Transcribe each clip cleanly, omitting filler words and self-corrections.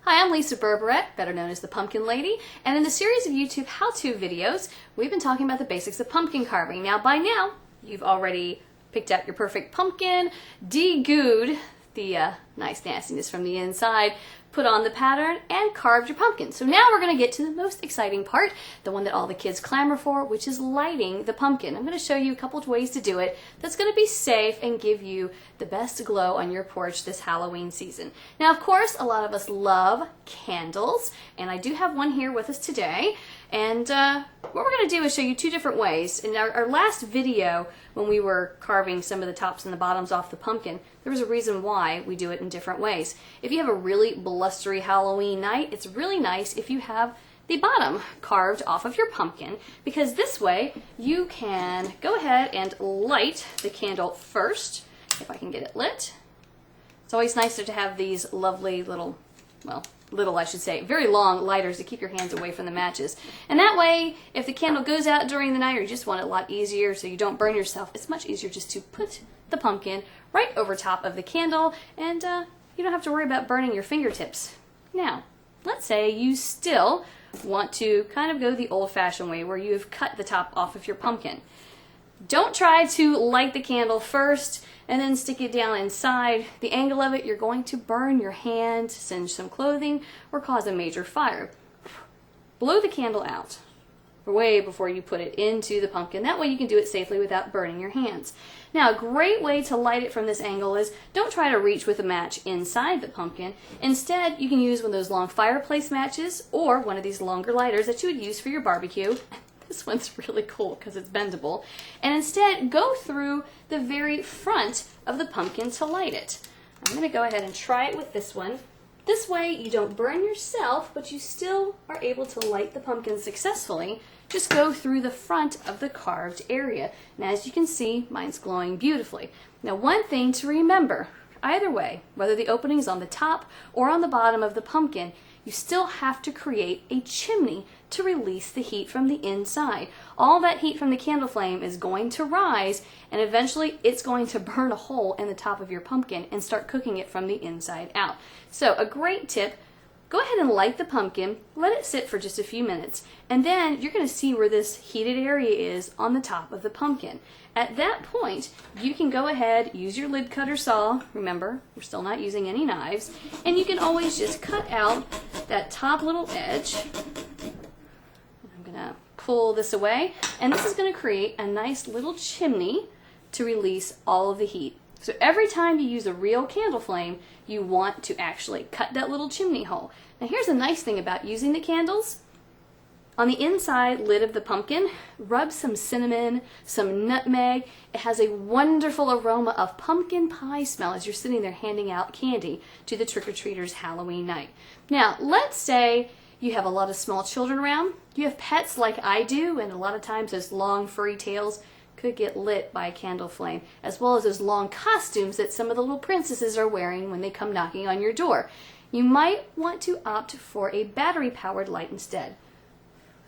Hi, I'm Lisa Berberette, better known as the Pumpkin Lady, and in the series of YouTube how-to videos, we've been talking about the basics of pumpkin carving. Now, by now, you've already picked out your perfect pumpkin, degooed the nice nastiness from the inside, put on the pattern, and carved your pumpkin. So now we're going to get to the most exciting part, the one that all the kids clamor for, which is lighting the pumpkin. I'm going to show you a couple of ways to do it that's going to be safe and give you the best glow on your porch this Halloween season. Now, of course, a lot of us love candles, and I do have one here with us today. And what we're going to do is show you two different ways. In our last video, when we were carving some of the tops and the bottoms off the pumpkin, there was a reason why we do it in different ways. If you have a really blustery Halloween night, it's really nice if you have the bottom carved off of your pumpkin, because this way you can go ahead and light the candle first, if I can get it lit. It's always nicer to have these lovely little, well, I should say, very long lighters to keep your hands away from the matches. And that way, if the candle goes out during the night or you just want it a lot easier so you don't burn yourself, it's much easier just to put the pumpkin right over top of the candle, and you don't have to worry about burning your fingertips. Now, let's say you still want to kind of go the old-fashioned way where you've cut the top off of your pumpkin. Don't try to light the candle first and then stick it down inside. The angle of it, you're going to burn your hand, singe some clothing, or cause a major fire. Blow the candle out way before you put it into the pumpkin. That way you can do it safely without burning your hands. Now, a great way to light it from this angle is don't try to reach with a match inside the pumpkin. Instead, you can use one of those long fireplace matches or one of these longer lighters that you would use for your barbecue. This one's really cool because it's bendable. And instead, go through the very front of the pumpkin to light it. I'm going to go ahead and try it with this one. This way, you don't burn yourself, but you still are able to light the pumpkin successfully. Just go through the front of the carved area. And as you can see, mine's glowing beautifully. Now, one thing to remember, either way, whether the opening is on the top or on the bottom of the pumpkin, you still have to create a chimney to release the heat from the inside. All that heat from the candle flame is going to rise, and eventually it's going to burn a hole in the top of your pumpkin and start cooking it from the inside out. So a great tip, go ahead and light the pumpkin, let it sit for just a few minutes, and then you're going to see where this heated area is on the top of the pumpkin. At that point, you can go ahead, use your lid cutter saw. Remember, we're still not using any knives, and you can always just cut out that top little edge. I'm going to pull this away, and this is going to create a nice little chimney to release all of the heat. So every time you use a real candle flame, you want to actually cut that little chimney hole. Now, here's a nice thing about using the candles. On the inside lid of the pumpkin, rub some cinnamon, some nutmeg. It has a wonderful aroma of pumpkin pie smell as you're sitting there handing out candy to the trick-or-treaters Halloween night. Now, let's say you have a lot of small children around. You have pets like I do, and a lot of times those long furry tails could get lit by a candle flame, as well as those long costumes that some of the little princesses are wearing when they come knocking on your door. You might want to opt for a battery-powered light instead.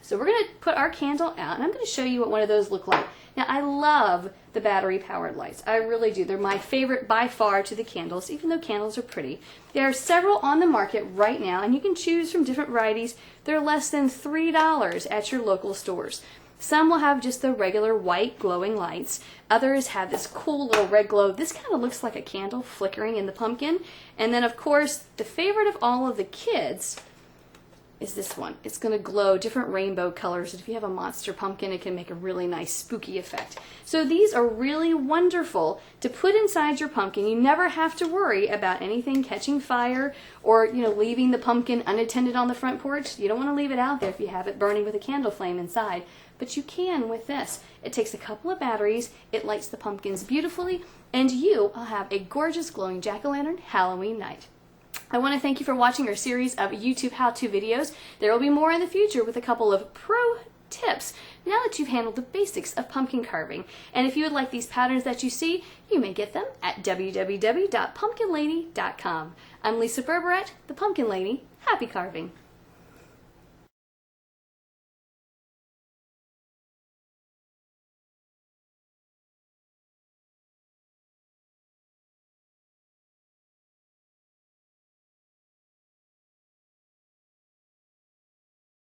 So we're going to put our candle out, and I'm going to show you what one of those look like. Now, I love the battery-powered lights. I really do. They're my favorite by far to the candles, even though candles are pretty. There are several on the market right now, and you can choose from different varieties. They're less than $3 at your local stores. Some will have just the regular white glowing lights. Others have this cool little red glow. This kind of looks like a candle flickering in the pumpkin. And then, of course, the favorite of all of the kids is this one. It's going to glow different rainbow colors. If you have a monster pumpkin, it can make a really nice spooky effect. So these are really wonderful to put inside your pumpkin. You never have to worry about anything catching fire or, leaving the pumpkin unattended on the front porch. You don't want to leave it out there if you have it burning with a candle flame inside. But you can with this. It takes a couple of batteries, it lights the pumpkins beautifully, and you will have a gorgeous glowing jack-o'-lantern Halloween night. I want to thank you for watching our series of YouTube how-to videos. There will be more in the future with a couple of pro tips now that you've handled the basics of pumpkin carving. And if you would like these patterns that you see, you may get them at www.pumpkinlady.com. I'm Lisa Berberette, the Pumpkin Lady. Happy carving!